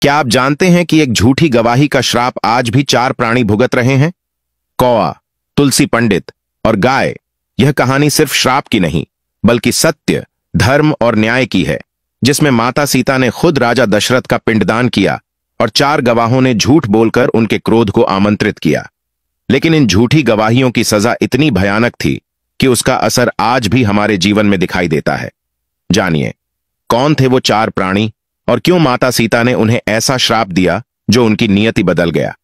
क्या आप जानते हैं कि एक झूठी गवाही का श्राप आज भी 4 प्राणी भुगत रहे हैं? कौआ, तुलसी पंडित और गाय। यह कहानी सिर्फ श्राप की नहीं, बल्कि सत्य, धर्म और न्याय की है, जिसमें माता सीता ने खुद राजा दशरथ का पिंडदान किया और 4 गवाहों ने झूठ बोलकर उनके क्रोध को आमंत्रित किया। लेकिन इन झूठी गवाहियों की सजा इतनी भयानक थी कि उसका असर आज भी हमारे जीवन में दिखाई देता है। जानिए, कौन थे वो 4 प्राणी और क्यों माता सीता ने उन्हें ऐसा श्राप दिया जो उनकी नियति बदल गया।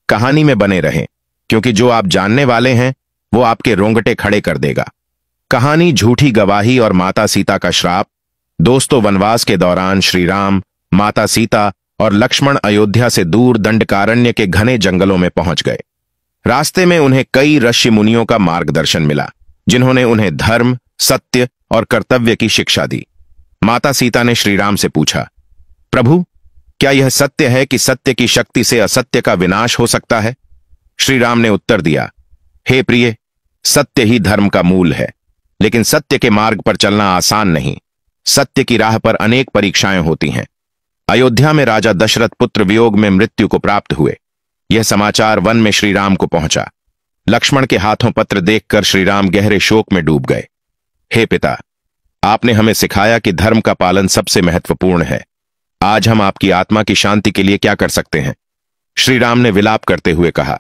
कहानी में बने रहें, क्योंकि जो आप जानने वाले हैं वो आपके रोंगटे खड़े कर देगा। कहानी झूठी गवाही और माता सीता का श्राप। दोस्तों, वनवास के दौरान श्री राम, माता सीता और लक्ष्मण अयोध्या से दूर दंडकारण्य के घने जंगलों में पहुंच गए। रास्ते में उन्हें कई ऋषि मुनियों का मार्गदर्शन मिला, जिन्होंने उन्हें धर्म, सत्य और कर्तव्य की शिक्षा दी। माता सीता ने श्री राम से पूछा, प्रभु, क्या यह सत्य है कि सत्य की शक्ति से असत्य का विनाश हो सकता है? श्री राम ने उत्तर दिया, हे प्रिय, सत्य ही धर्म का मूल है, लेकिन सत्य के मार्ग पर चलना आसान नहीं। सत्य की राह पर अनेक परीक्षाएं होती हैं। अयोध्या में राजा दशरथ पुत्र वियोग में मृत्यु को प्राप्त हुए। यह समाचार वन में श्री राम को पहुंचा। लक्ष्मण के हाथों पत्र देखकर श्री राम गहरे शोक में डूब गए। हे पिता, आपने हमें सिखाया कि धर्म का पालन सबसे महत्वपूर्ण है। आज हम आपकी आत्मा की शांति के लिए क्या कर सकते हैं? श्री राम ने विलाप करते हुए कहा।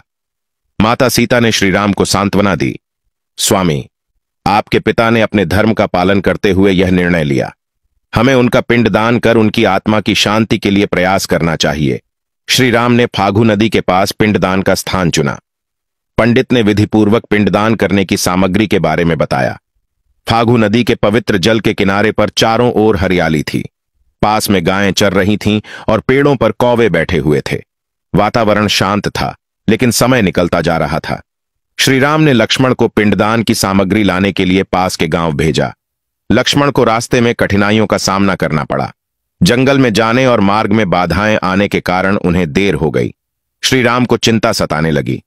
माता सीता ने श्री राम को सांत्वना दी, स्वामी, आपके पिता ने अपने धर्म का पालन करते हुए यह निर्णय लिया। हमें उनका पिंडदान कर उनकी आत्मा की शांति के लिए प्रयास करना चाहिए। श्री राम ने फागु नदी के पास पिंडदान का स्थान चुना। पंडित ने विधिपूर्वक पिंडदान करने की सामग्री के बारे में बताया। फागु नदी के पवित्र जल के किनारे पर चारों ओर हरियाली थी। पास में गायें चर रही थीं और पेड़ों पर कौवे बैठे हुए थे। वातावरण शांत था, लेकिन समय निकलता जा रहा था। श्री राम ने लक्ष्मण को पिंडदान की सामग्री लाने के लिए पास के गांव भेजा। लक्ष्मण को रास्ते में कठिनाइयों का सामना करना पड़ा। जंगल में जाने और मार्ग में बाधाएं आने के कारण उन्हें देर हो गई। श्री राम को चिंता सताने लगी।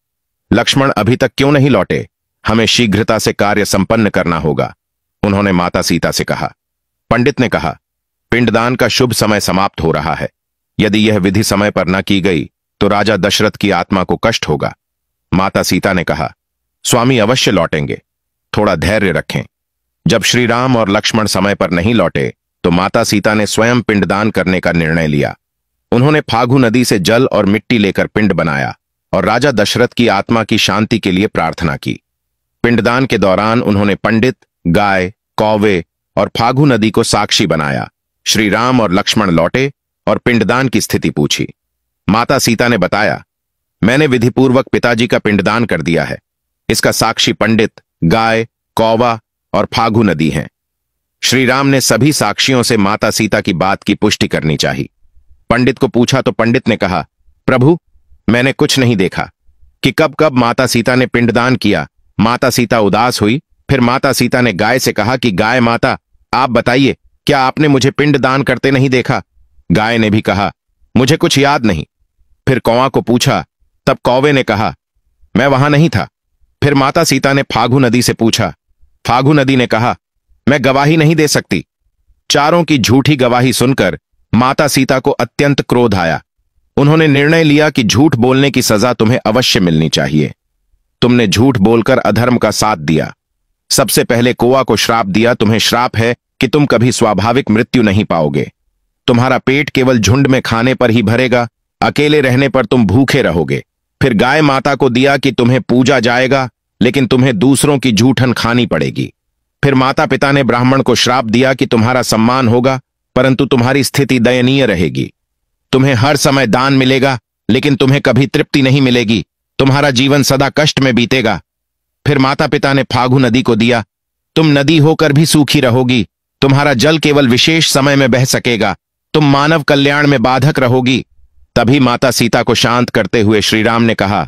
लक्ष्मण अभी तक क्यों नहीं लौटे? हमें शीघ्रता से कार्य संपन्न करना होगा, उन्होंने माता सीता से कहा। पंडित ने कहा, पिंडदान का शुभ समय समाप्त हो रहा है। यदि यह विधि समय पर न की गई तो राजा दशरथ की आत्मा को कष्ट होगा। माता सीता ने कहा, स्वामी अवश्य लौटेंगे, थोड़ा धैर्य रखें। जब श्री राम और लक्ष्मण समय पर नहीं लौटे तो माता सीता ने स्वयं पिंडदान करने का निर्णय लिया। उन्होंने फागु नदी से जल और मिट्टी लेकर पिंड बनाया और राजा दशरथ की आत्मा की शांति के लिए प्रार्थना की। पिंडदान के दौरान उन्होंने पंडित, गाय, कौवे और फागु नदी को साक्षी बनाया। श्री राम और लक्ष्मण लौटे और पिंडदान की स्थिति पूछी। माता सीता ने बताया, मैंने विधिपूर्वक पिताजी का पिंडदान कर दिया है। इसका साक्षी पंडित, गाय, कौवा और फागु नदी हैं। श्री राम ने सभी साक्षियों से माता सीता की बात की पुष्टि करनी चाहिए। पंडित को पूछा तो पंडित ने कहा, प्रभु, मैंने कुछ नहीं देखा कि कब कब माता सीता ने पिंडदान किया। माता सीता उदास हुई। फिर माता सीता ने गाय से कहा कि गाय माता, आप बताइए, क्या आपने मुझे पिंडदान करते नहीं देखा? गाय ने भी कहा, मुझे कुछ याद नहीं। फिर कौवा को पूछा, तब कौवे ने कहा, मैं वहां नहीं था। फिर माता सीता ने फागु नदी से पूछा। फागु नदी ने कहा, मैं गवाही नहीं दे सकती। चारों की झूठी गवाही सुनकर माता सीता को अत्यंत क्रोध आया। उन्होंने निर्णय लिया कि झूठ बोलने की सजा तुम्हें अवश्य मिलनी चाहिए। तुमने झूठ बोलकर अधर्म का साथ दिया। सबसे पहले कौवा को श्राप दिया। तुम्हें श्राप है कि तुम कभी स्वाभाविक मृत्यु नहीं पाओगे। तुम्हारा पेट केवल झुंड में खाने पर ही भरेगा, अकेले रहने पर तुम भूखे रहोगे। फिर गाय माता को दिया कि तुम्हें पूजा जाएगा, लेकिन तुम्हें दूसरों की जूठन खानी पड़ेगी। फिर माता पिता ने ब्राह्मण को श्राप दिया कि तुम्हारा सम्मान होगा, परंतु तुम्हारी स्थिति दयनीय रहेगी। तुम्हें हर समय दान मिलेगा, लेकिन तुम्हें कभी तृप्ति नहीं मिलेगी। तुम्हारा जीवन सदा कष्ट में बीतेगा। फिर माता पिता ने फागु नदी को दिया, तुम नदी होकर भी सूखी रहोगी। तुम्हारा जल केवल विशेष समय में बह सकेगा। तुम मानव कल्याण में बाधक रहोगी। तभी माता सीता को शांत करते हुए श्री राम ने कहा,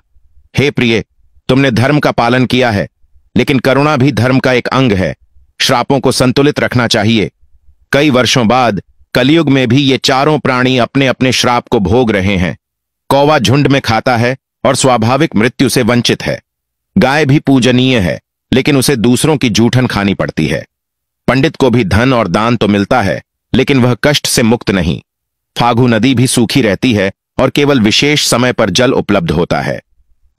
हे प्रिय, तुमने धर्म का पालन किया है, लेकिन करुणा भी धर्म का एक अंग है। श्रापों को संतुलित रखना चाहिए। कई वर्षों बाद कलयुग में भी ये चारों प्राणी अपने अपने श्राप को भोग रहे हैं। कौवा झुंड में खाता है और स्वाभाविक मृत्यु से वंचित है। गाय भी पूजनीय है, लेकिन उसे दूसरों की जूठन खानी पड़ती है। पंडित को भी धन और दान तो मिलता है, लेकिन वह कष्ट से मुक्त नहीं। फागु नदी भी सूखी रहती है और केवल विशेष समय पर जल उपलब्ध होता है।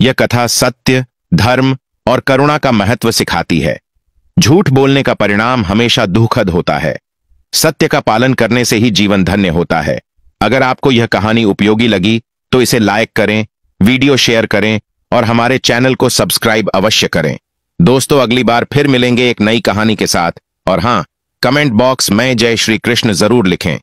यह कथा सत्य, धर्म और करुणा का महत्व सिखाती है। झूठ बोलने का परिणाम हमेशा दुखद होता है। सत्य का पालन करने से ही जीवन धन्य होता है। अगर आपको यह कहानी उपयोगी लगी तो इसे लाइक करें, वीडियो शेयर करें और हमारे चैनल को सब्सक्राइब अवश्य करें। दोस्तों, अगली बार फिर मिलेंगे एक नई कहानी के साथ। और हां, कमेंट बॉक्स में जय श्री कृष्ण जरूर लिखें।